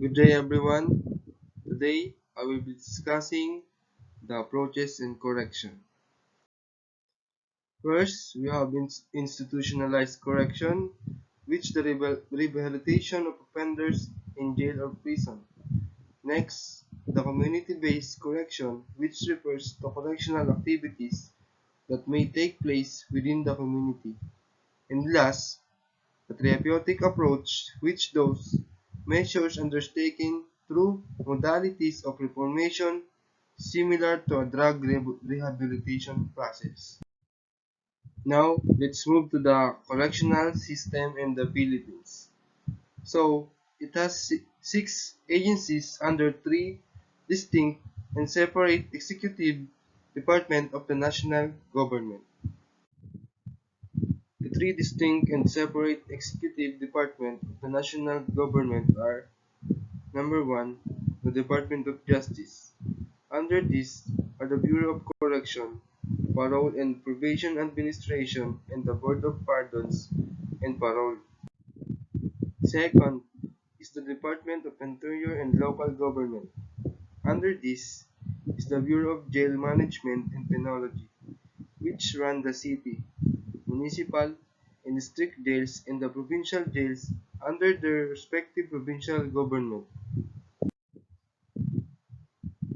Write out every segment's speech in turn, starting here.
Good day everyone. Today I will be discussing the approaches in correction. First, we have institutionalized correction, which the rehabilitation of offenders in jail or prison. Next, the community-based correction, which refers to correctional activities that may take place within the community. And last, the therapeutic approach, which those measures undertaken through modalities of reformation similar to a drug rehabilitation process. Now, let's move to the correctional system in the Philippines. So, it has six agencies under three distinct and separate executive departments of the national government. The three distinct and separate executive departments of the national government are: Number 1, the Department of Justice. Under this are the Bureau of Correction, Parole and Probation Administration, and the Board of Pardons and Parole. Second is the Department of Interior and Local Government. Under this is the Bureau of Jail Management and Penology, which run the city, municipal, and district jails and the provincial jails under their respective provincial government.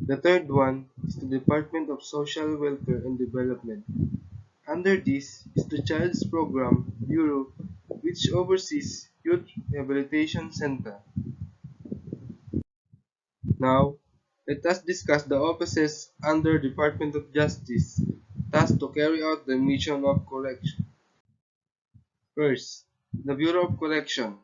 The third one is the Department of Social Welfare and Development. Under this is the Child's Program Bureau, which oversees Youth Rehabilitation Center. Now, let us discuss the offices under Department of Justice, tasked to carry out the mission of correction. First, the Bureau of Correction,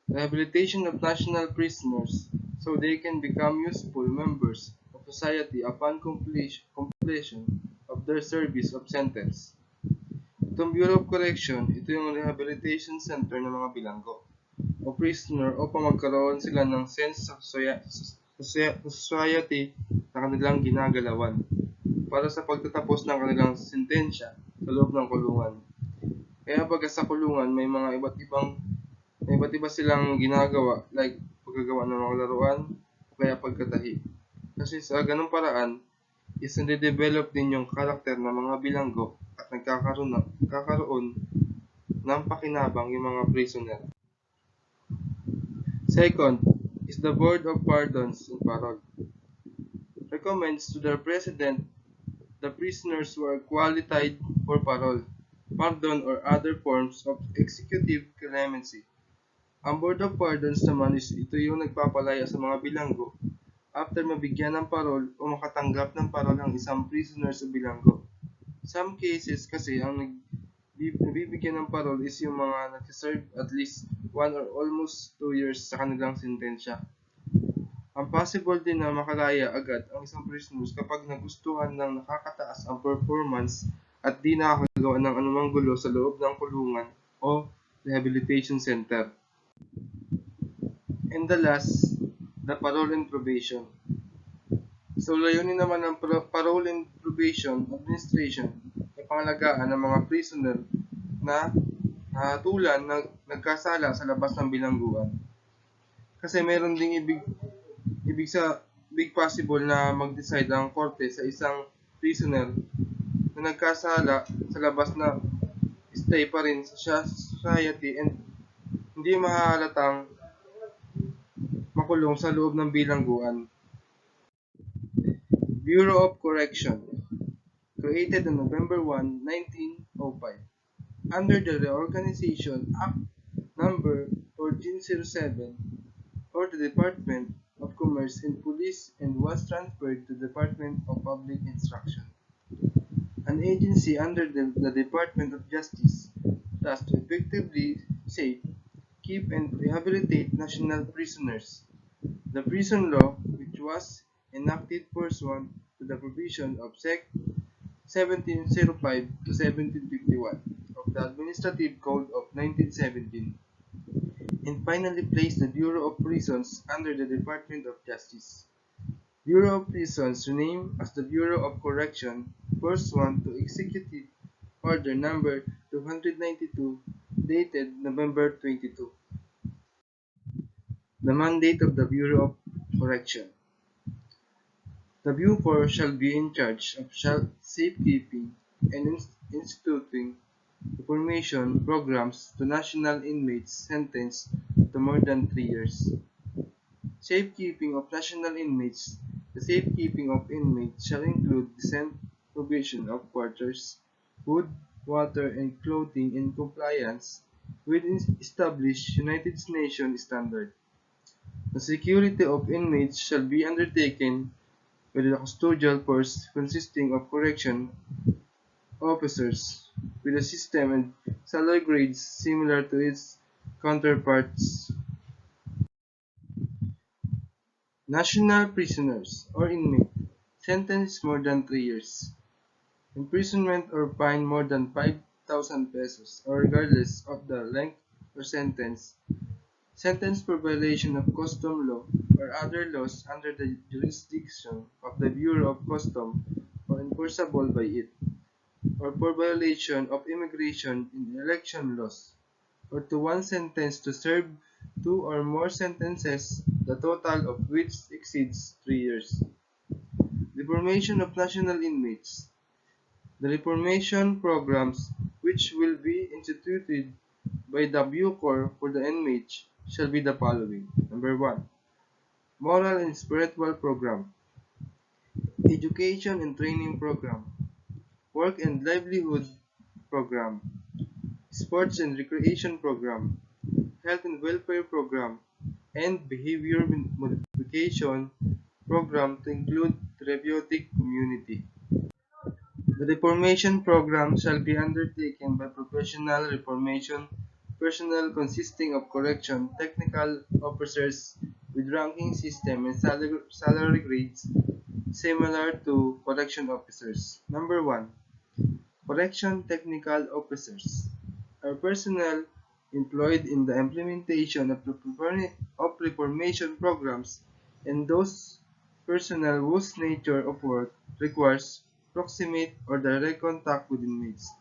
rehabilitation of national prisoners so they can become useful members of society upon completion of their service of sentence. Itong Bureau of Correction, ito yung rehabilitation center ng mga bilanggo o prisoner upang magkaroon sila ng sense sa society na kanilang ginagalawan para sa pagtatapos ng kanilang sentensya sa loob ng kulungan. Kaya pagka sa kulungan, may iba't iba silang ginagawa, like paggagawa ng mga laruan o kaya pagkatahi. Kasi sa ganung paraan, is nade-develop din yung karakter ng mga bilanggo at nagkakaroon ng pakinabang yung mga prisoner. Second is the Board of Pardons and Parole. Recommends to the President the prisoners who are qualified for parole, pardon, or other forms of executive clemency. Ang Board of Pardons naman is ito yung nagpapalaya sa mga bilanggo after mabigyan ng parol o makatanggap ng parol ang isang prisoner sa bilanggo. Some cases kasi ang nabibigyan ng parol is yung mga nag-serve at least 1 or almost 2 years sa kanilang sentensya. Ang possible din na makalaya agad ang isang prisoner kapag nagustuhan ng nakakataas ang performance at di nakakagawa ng anumang gulo sa loob ng kulungan o rehabilitation center. And the last, the parole and probation. So, layunin naman ng parole and probation administration ay pangalagaan ng mga prisoner na tulan na nagkasala sa labas ng bilangguan. Kasi meron ding big possible na mag-decide ang korte sa isang prisoner na nagkasala sa labas na stay pa rin sa society and hindi mahalatang makulong sa loob ng bilangguan. Bureau of Correction, created on November 1, 1905, under the Reorganization Act No. 1407 for the Department of Commerce and Police and was transferred to the Department of Public Instruction, an agency under the Department of Justice, thus to effectively save, keep, and rehabilitate national prisoners. The prison law, which was enacted pursuant to the provision of Sec. 1705 to 1751 of the Administrative Code of 1917, and finally placed the Bureau of Prisons under the Department of Justice. Bureau of Prisons renamed as the Bureau of Correction pursuant to Executive Order Number 292 dated November 22. The mandate of the Bureau of Correction. The Bureau shall be in charge of safekeeping and instituting reformation programs to national inmates sentenced to more than 3 years. Safekeeping of national inmates. The safekeeping of inmates shall include decent provision of quarters, food, water, and clothing in compliance with established United Nations standards. The security of inmates shall be undertaken by the custodial force consisting of correction officers with a system and salary grades similar to its counterparts. National prisoners or inmate sentenced more than 3 years, imprisonment or fine more than 5,000 pesos or regardless of the length or sentence, sentence for violation of custom law or other laws under the jurisdiction of the Bureau of Custom or enforceable by it, or for violation of immigration and election laws, or to one sentence to serve two or more sentences, the total of which exceeds 3 years. Reformation of national inmates. The reformation programs which will be instituted by the Bucor for the inmates shall be the following. Number 1. Moral and Spiritual Program. Education and Training Program. Work and Livelihood Program. Sports and Recreation Program. Health and Welfare Program. And Behavior Modification Program to include therapeutic community. The reformation program shall be undertaken by professional reformation personnel consisting of correction technical officers with ranking system and salary grades similar to correction officers. Number 1. Correction technical officers are personnel employed in the implementation of reformation programs and those personnel whose nature of work requires proximate or direct contact with inmates.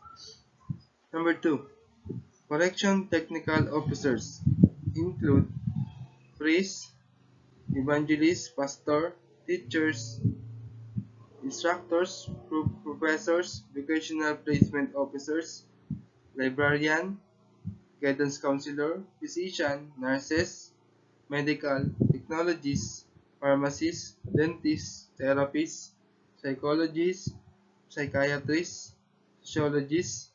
Number 2. Correction technical officers include priests, evangelists, pastors, teachers, instructors, professors, vocational placement officers, librarian, guidance counselor, physician, nurses, medical, technologists, pharmacists, dentists, therapists, psychologists, psychiatrists, sociologists,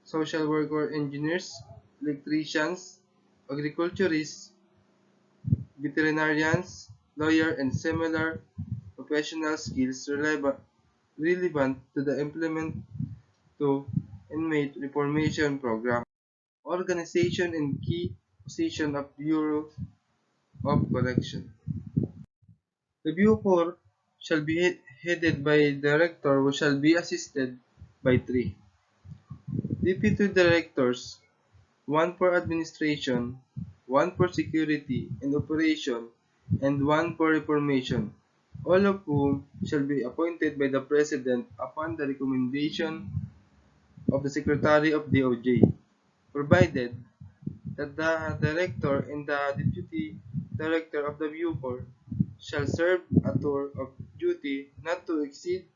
social worker engineers, electricians, agriculturists, veterinarians, lawyers, and similar professional skills relevant to the implement to inmate reformation program. Organization and key position of Bureau of Correction. The Bureau shall be headed by a director who shall be assisted by three deputy directors, one for administration, one for security and operation, and one for reformation, all of whom shall be appointed by the President upon the recommendation of the Secretary of DOJ, provided that the Director and the Deputy Director of the Bureau shall serve a tour of duty not to exceed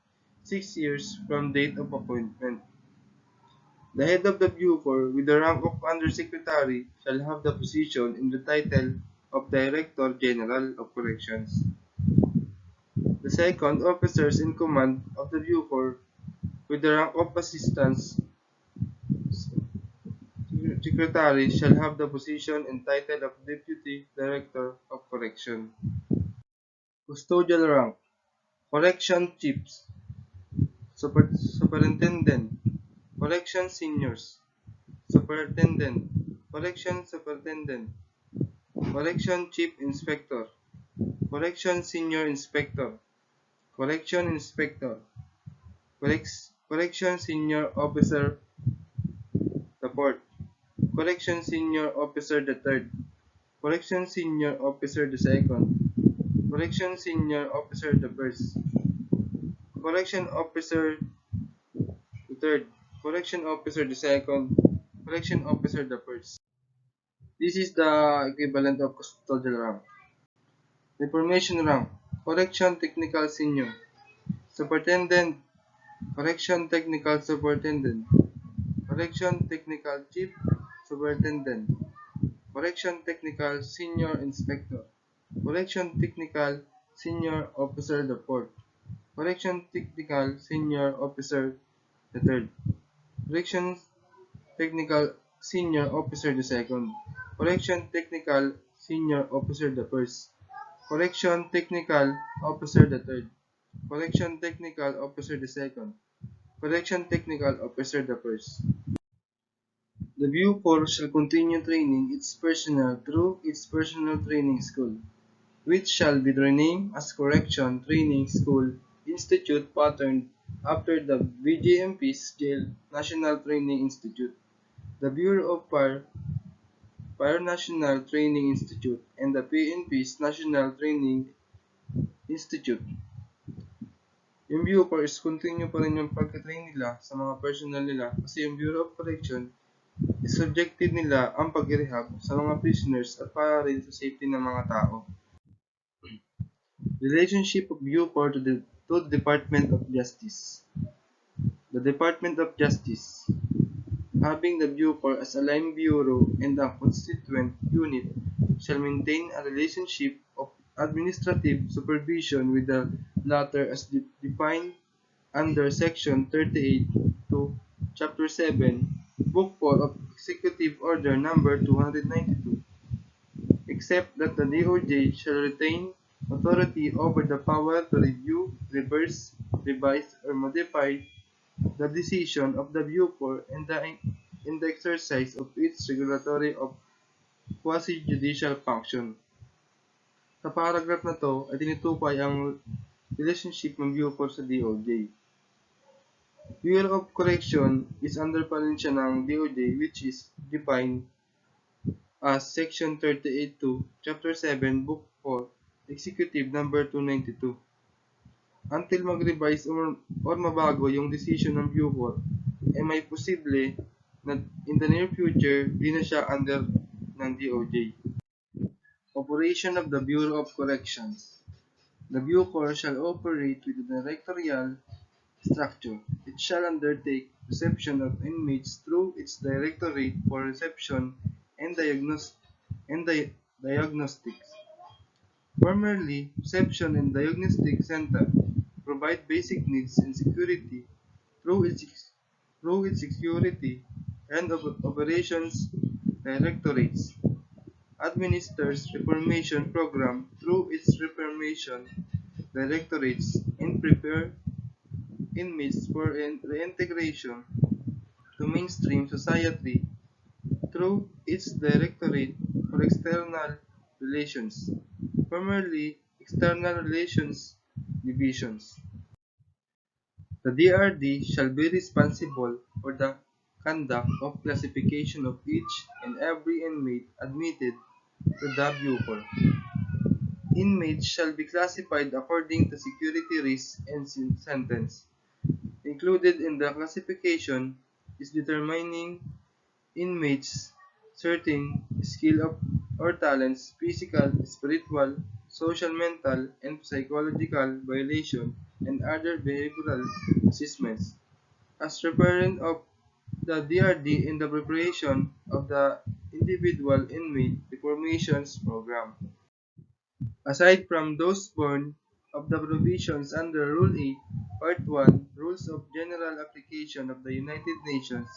6 years from date of appointment. The head of the Bureau, with the rank of Undersecretary, shall have the position in the title of Director General of Corrections. The second officers in command of the Bureau, with the rank of Assistant Secretary, shall have the position and title of Deputy Director of Correction. Custodial rank. Correction Chiefs. Superintendent. Correction Seniors. Superintendent. Correction Superintendent. Correction Chief Inspector. Correction Senior Inspector. Correction Inspector. Correction Senior Officer the fourth. Correction Senior Officer the third. Correction Senior Officer the second. Correction Senior Officer the first. Correction Officer the third. Correction Officer the second. Correction Officer the first. This is the equivalent of custodial rank. Reformation rank. Correction Technical Senior. Superintendent. Correction Technical Superintendent. Correction Technical Chief Superintendent. Correction Technical Senior Inspector. Correction Technical Senior Officer the Fourth. Correction Technical Senior Officer the Third. Correction Technical Senior Officer the Second. Correction Technical Senior Officer the First. Correction Technical Officer the Third. Correction Technical Officer the Second. Correction Technical Officer the First. The View Corps shall continue training its personnel through its Personnel Training School, which shall be renamed as Correction Training School Institute patterned after the VJMP's Jail National Training Institute, the Bureau of Fire National Training Institute, and the PNP's National Training Institute. Yung Bureau is continue pa rin yung pagka-train nila sa mga personnel nila kasi yung Bureau of Correction is subjected nila ang pag-rehab sa mga prisoners at para rin sa safety ng mga tao. Relationship of Bureau to the Department of Justice. The Department of Justice, having the Bureau as a line bureau and a constituent unit, shall maintain a relationship of administrative supervision with the latter as defined under Section 38 to Chapter 7, Book 4 of Executive Order Number 292, except that the DOJ shall retain authority over the power to review, reverse, revise, or modify the decision of the Bureau in the exercise of its regulatory of quasi-judicial function. Sa paragraph na to ay tinutukoy ang relationship ng Bureau sa DOJ. Bureau of Correction is under pa rin siya ng DOJ, which is defined as Section 38 to Chapter 7, Book 4, Executive Number 292. Until mag-revise or mabago yung decision ng Bureau, ay may posible na in the near future di na siya under ng DOJ. Operation of the Bureau of Corrections. The Bureau shall operate with a directorial structure. It shall undertake reception of inmates through its Directorate for Reception and Diagnostics. Formerly, Reception and Diagnostic Center provide basic needs and security through its Security and Operations Directorates, administers Reformation Program through its Reformation Directorates, and prepare inmates for reintegration to mainstream society through its Directorate for External Relations, formerly External Relations Divisions. The DRD shall be responsible for the conduct of classification of each and every inmate admitted to the Bureau. Inmates shall be classified according to security risk and sentence. Included in the classification is determining inmates' certain skill or talents, physical, spiritual, social, mental, and psychological violation, and other behavioral assessments. As referent of the DRD in the preparation of the individual inmate reformations program. Aside from those born of the provisions under Rule 8, Part 1, Rules of General Application of the United Nations,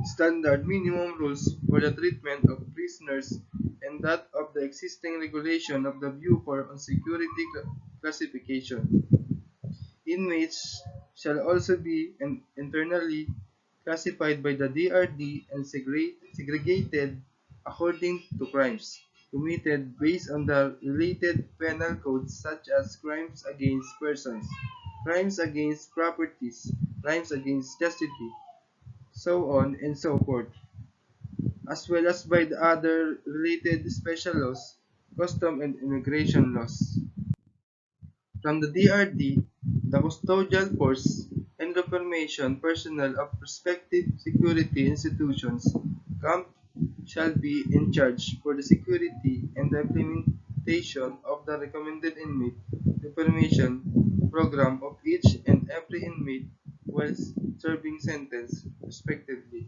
Standard Minimum Rules for the Treatment of Prisoners, and that of the existing regulation of the Bureau on Security Classification. Inmates shall also be internally classified by the DRD and segregated according to crimes committed based on the related penal codes such as crimes against persons, crimes against properties, crimes against justice, so on and so forth, as well as by the other related special laws, custom and immigration laws. From the DRD, the custodial force and reformation personnel of respective security institutions camp shall be in charge for the security and the implementation of the recommended inmate reformation program of each and every inmate while serving sentence, respectively.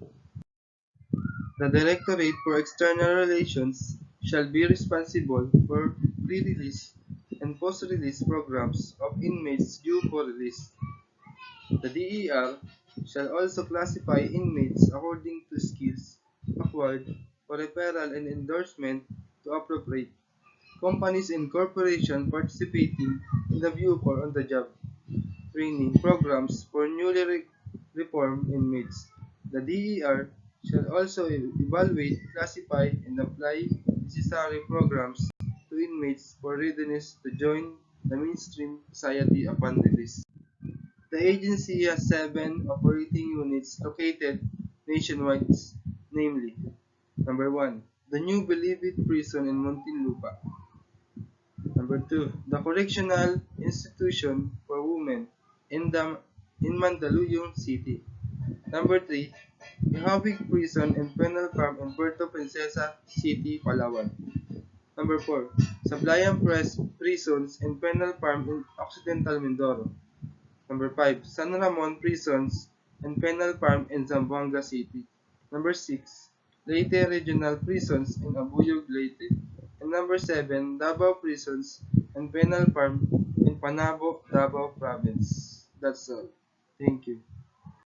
The Directorate for External Relations shall be responsible for pre-release and post-release programs of inmates due for release. The DER shall also classify inmates according to skills acquired for referral and endorsement to appropriate companies and corporations participating in the view for on-the-job training programs for newly reformed inmates. The DER shall also evaluate, classify, and apply necessary programs to inmates for readiness to join the mainstream society upon release. The agency has 7 operating units located nationwide, namely: Number 1, the New Bilibid Prison in Muntinlupa. Number 2, the Correctional Institution for Women in Mandaluyong City. Number 3, the Hawig Prison and Penal Farm in Puerto Princesa City, Palawan. Number 4, Sablayan Prisons and Penal Farm in Occidental Mindoro. Number 5, San Ramon Prisons and Penal Farm in Zamboanga City. Number 6, Leyte Regional Prisons in Abuyog, Leyte. And number 7, Davao Prisons and Penal Farm in Panabo, Davao Province. That's all. Thank you.